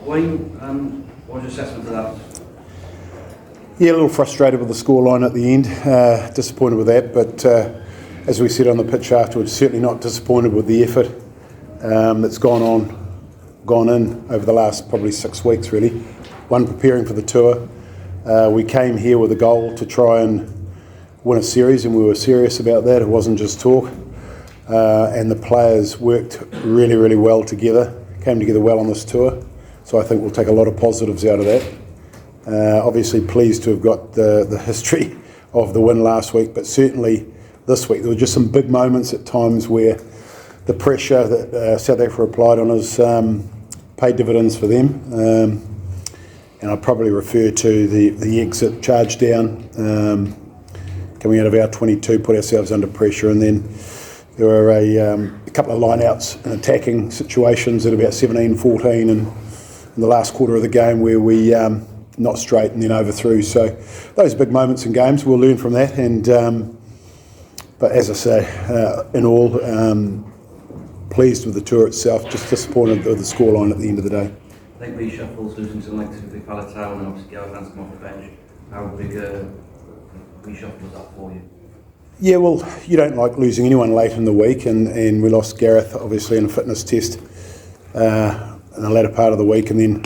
Wayne, what was your assessment of that? Yeah, a little frustrated with the scoreline at the end, disappointed with that, but as we said on the pitch afterwards, certainly not disappointed with the effort that's gone in over the last probably 6 weeks really. One, preparing for the tour. We came here with a goal to try and win a series, and we were serious about that. It wasn't just talk. And the players worked really, really well together, came together well on this tour. So I think we'll take a lot of positives out of that. Obviously pleased to have got the history of the win last week, but certainly this week there were just some big moments at times where the pressure that South Africa applied on us paid dividends for them. And I'd probably refer to the exit charge down, coming out of our 22, put ourselves under pressure, and then there were a couple of line-outs and attacking situations at about 17-14 and in the last quarter of the game where we not straight and then overthrew. So those big moments in games, we'll learn from that. And but as I say, in all, pleased with the tour itself, just disappointed with the scoreline at the end of the day. I think reshuffles, losing to the likes of Palatau and obviously Gareth Hansen off the bench. How big a reshuffle was that for you? Yeah, well, you don't like losing anyone late in the week, and we lost Gareth obviously in a fitness test in the latter part of the week, and then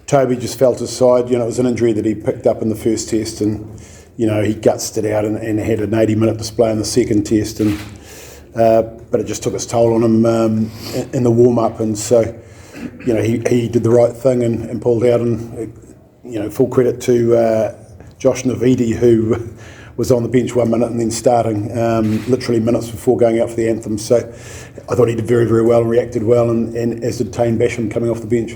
Toby just felt his side. You know, it was an injury that he picked up in the first test, and you know he gutsed it out and had an 80-minute display in the second test, and but it just took its toll on him in the warm-up, and so you know he did the right thing and pulled out, and you know full credit to Josh Navidi, who was on the bench 1 minute and then starting literally minutes before going out for the anthem. So I thought he did very, very well and reacted well, and as did Tane Basham coming off the bench.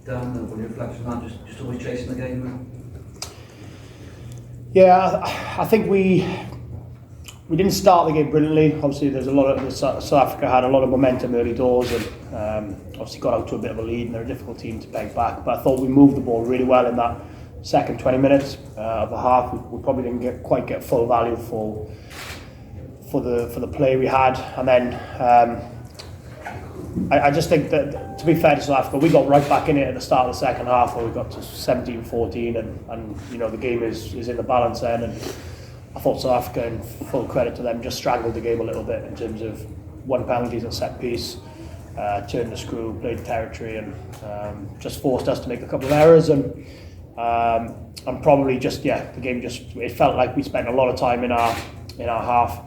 Dan, what your reflection on that? Just always chasing the game now? Yeah, I think we didn't start the game brilliantly. Obviously, there's a lot of South Africa had a lot of momentum early doors, and obviously got out to a bit of a lead, and they're a difficult team to peg back. But I thought we moved the ball really well in that second 20 minutes of the half. We probably didn't quite get full value for the play we had, and then I just think that, to be fair to South Africa, we got right back in it at the start of the second half, where we got to 17-14, and you know the game is in the balance then, and I thought South Africa, in full credit to them, just strangled the game a little bit in terms of won penalties and set piece, turned the screw, played territory, and just forced us to make a couple of errors, and probably just the game it felt like we spent a lot of time in our half,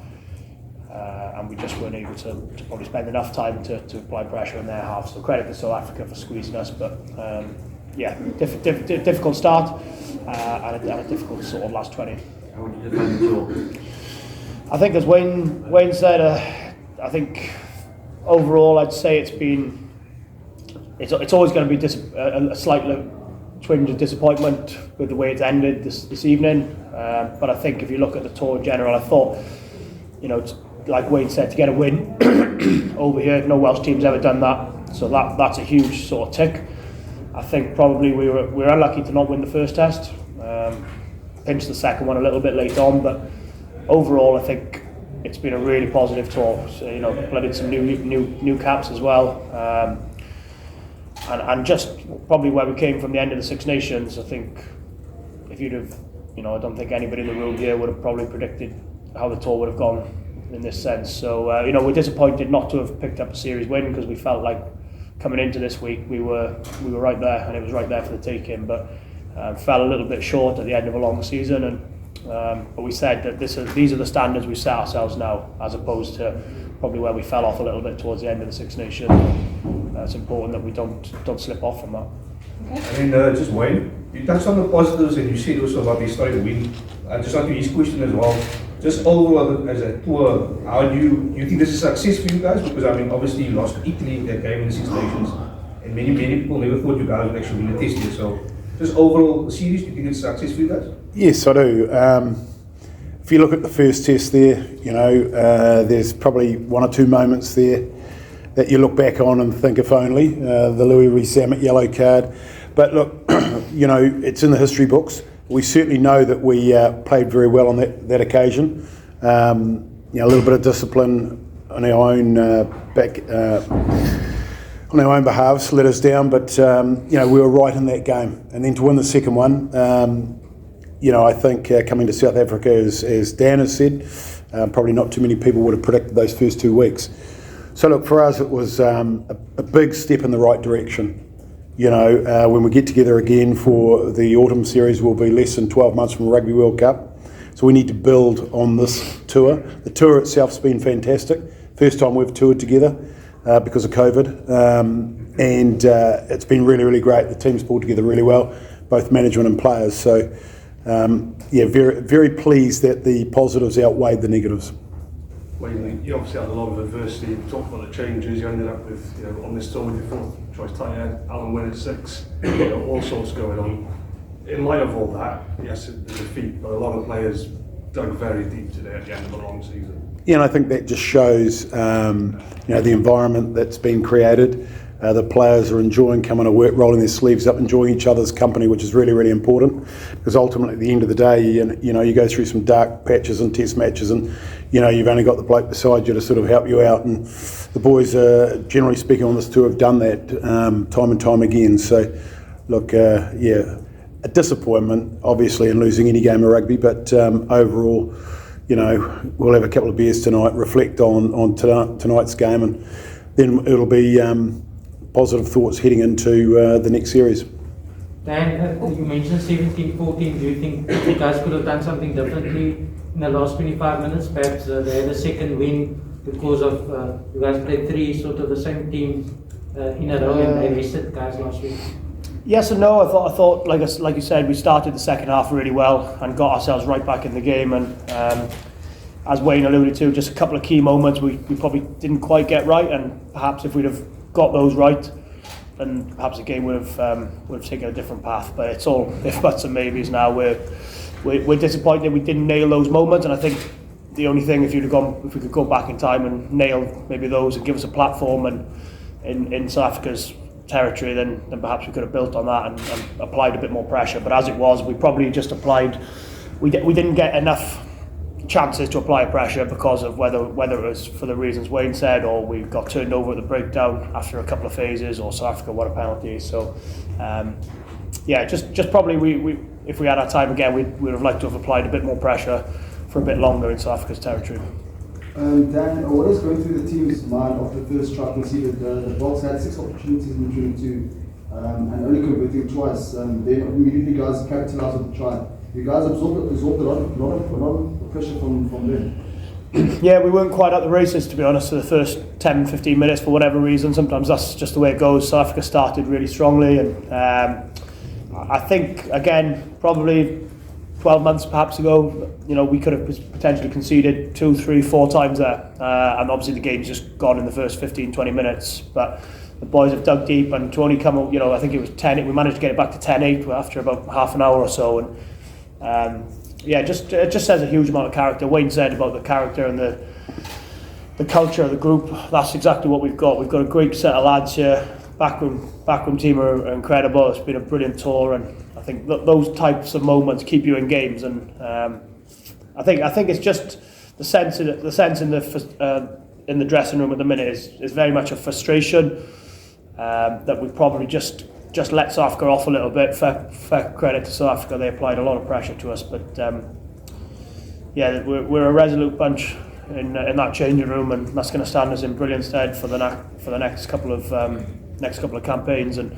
and we just weren't able to probably spend enough time to apply pressure in their half. So credit to South Africa for squeezing us, but difficult start and a difficult sort of last 20. How would you defend the tour? I think, as Wayne said, I think overall I'd say it's always going to be a slight twinge of disappointment with the way it's ended this evening, but I think if you look at the tour in general, I thought, you know, like Wayne said, to get a win over here, no Welsh team's ever done that, so that's a huge sort of tick. I think probably we were unlucky to not win the first test, pinched the second one a little bit late on, but overall I think it's been a really positive tour. So, you know, blooded some new caps as well. And just probably where we came from the end of the Six Nations, I think if you'd have, you know, I don't think anybody in the room here would have probably predicted how the tour would have gone in this sense. So, you know, we're disappointed not to have picked up a series win, because we felt like coming into this week we were right there, and it was right there for the taking, but fell a little bit short at the end of a long season. And but we said that these are the standards we set ourselves now, as opposed to probably where we fell off a little bit towards the end of the Six Nations. It's important that we don't slip off from that. I mean, just Wayne, you touched on the positives, and you said also about the historic win. Just like his question as well, just overall as a tour, how do you think this is a success for you guys? Because I mean, obviously you lost Italy that game in the Six Nations, and many people never thought you guys would actually win the test here. So just overall the series, do you think it's a success for you guys? Yes, I do. If you look at the first test there, you know, there's probably one or two moments there that you look back on and think if only, the Louis Rees-Zammit yellow card. But look, you know, it's in the history books. We certainly know that we played very well on that occasion. You know, a little bit of discipline on our own on our own behalves let us down, but we were right in that game. And then to win the second one, I think coming to South Africa, as Dan has said, probably not too many people would have predicted those first 2 weeks. So look, for us it was a big step in the right direction. When we get together again for the autumn series, we'll be less than 12 months from Rugby World Cup. So we need to build on this tour. The tour itself's been fantastic. First time we've toured together because of COVID. And it's been really, really great. The team's pulled together really well, both management and players. So, very, very pleased that the positives outweighed the negatives. Well, you obviously had a lot of adversity. You talked about the changes. You ended up with, on this tour with your fourth choice tight end, Alan Wynne at 6. All sorts going on. In light of all that, yes, the defeat, but a lot of players dug very deep today at the end of a long season. Yeah, and I think that just shows, the environment that's been created. The players are enjoying coming to work, rolling their sleeves up, enjoying each other's company, which is really, really important. Because ultimately, at the end of the day, you go through some dark patches and test matches, and you've only got the bloke beside you to sort of help you out. And the boys, generally speaking, on this tour have done that time and time again. So, look, a disappointment, obviously, in losing any game of rugby, but overall, we'll have a couple of beers tonight, reflect on tonight's game, and then it'll be positive thoughts heading into the next series. Dan, you mentioned 17-14. Do you think you guys could have done something differently in the last 25 minutes? Perhaps they had a second win because of you guys played 3 sort of the same teams in a row, and they rested guys last week. Yes and no. I thought, like you said, we started the second half really well and got ourselves right back in the game. And as Wayne alluded to, just a couple of key moments we probably didn't quite get right. And perhaps if we'd have got those right, then perhaps the game would have taken a different path. But it's all if buts and maybes now. We're disappointed we didn't nail those moments. And I think the only thing, if we could go back in time and nail maybe those and give us a platform and in South Africa's territory, then perhaps we could have built on that and applied a bit more pressure. But as it was, we probably just applied. We didn't get enough chances to apply pressure because of whether it was for the reasons Wayne said, or we got turned over at the breakdown after a couple of phases, or South Africa won a penalty. So just probably we if we had our time again, we'd have liked to have applied a bit more pressure for a bit longer in South Africa's territory. Dan, what is going through the team's mind after the first try conceded? The Boks had 6 opportunities in 22 and only converting twice. Then immediately guys capitalised with the try. You guys absorbed a lot of pressure from them. Yeah, we weren't quite at the races, to be honest, for the first 10-15 minutes for whatever reason. Sometimes that's just the way it goes. South Africa started really strongly, and I think, again, probably 12 months perhaps ago, we could have potentially conceded 2, 3, 4 times there, and obviously the game's just gone in the first 15-20 minutes. But the boys have dug deep, and to only come up, I think it was 10. We managed to get it back to 10-8 after about half an hour or so, and it just says a huge amount of character. Wayne said about the character and the culture of the group. That's exactly what we've got. We've got a great set of lads here. Backroom team are incredible. It's been a brilliant tour, and I think those types of moments keep you in games. And I think it's just the sense in the dressing room at the minute is very much a frustration that we've probably just let South Africa off a little bit. Fair credit to South Africa, they applied a lot of pressure to us, but we're a resolute bunch in that changing room, and that's going to stand us in brilliant stead for the next couple of campaigns. And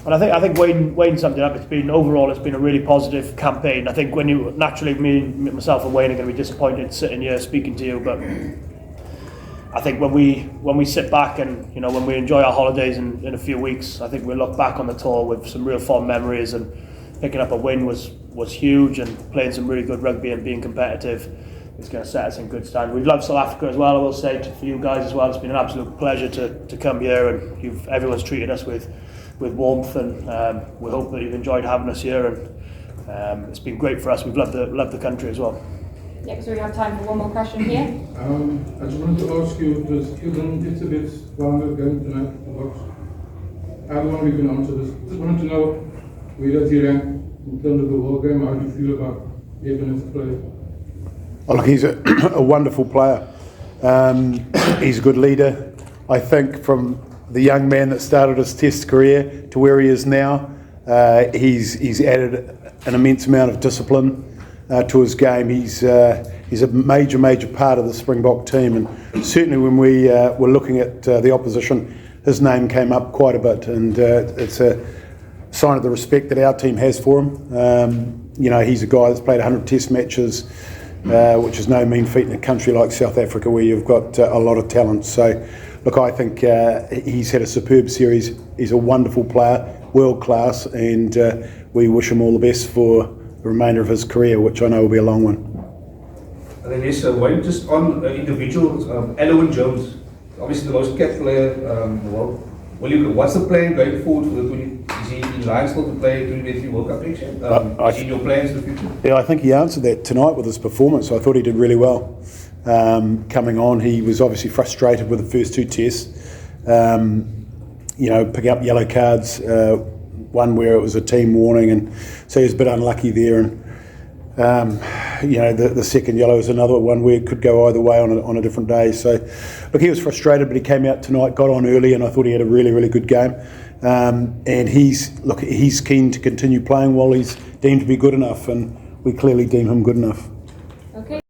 I think Wayne summed it up. It's been a really positive campaign. I think naturally myself and Wayne are going to be disappointed sitting here speaking to you, but I think when we sit back and when we enjoy our holidays in a few weeks, I think we'll look back on the tour with some real fond memories, and picking up a win was huge, and playing some really good rugby and being competitive is going to set us in good stand. We've loved South Africa as well, I will say, for you guys as well. It's been an absolute pleasure to come here, and everyone's treated us with warmth, and we hope that you've enjoyed having us here, and it's been great for us. We've loved the country as well. Yeah, so we have time for one more question here. I just wanted to ask you, because given it's a bit longer game tonight, the Boks, I don't know if you can answer this. Just wanted to know where does he rank in terms of the whole game? How do you feel about Eben as a player? Oh, look, he's a wonderful player. He's a good leader. I think from the young man that started his Test career to where he is now. He's added an immense amount of discipline to his game. He's a major part of the Springbok team, and certainly when we were looking at the opposition, his name came up quite a bit, and it's a sign of the respect that our team has for him. He's a guy that's played 100 Test matches, which is no mean feat in a country like South Africa where you've got a lot of talent. So, look, I think he's had a superb series. He's a wonderful player, world class, and we wish him all the best for the remainder of his career, which I know will be a long one. And then yes, Wayne, just on individuals, Alwyn Jones, obviously the most capped player in the world. What's the plan going forward for the 20? Is he in line still to play 2023 World Cup next year? Is he in your plans in the future? Yeah, I think he answered that tonight with his performance. I thought he did really well. Coming on, he was obviously frustrated with the first 2 tests. Picking up yellow cards, one where it was a team warning, and so he was a bit unlucky there. And the second yellow was another one where it could go either way on a different day. So, look, he was frustrated, but he came out tonight, got on early, and I thought he had a really good game. And he's keen to continue playing while he's deemed to be good enough, and we clearly deem him good enough. Okay.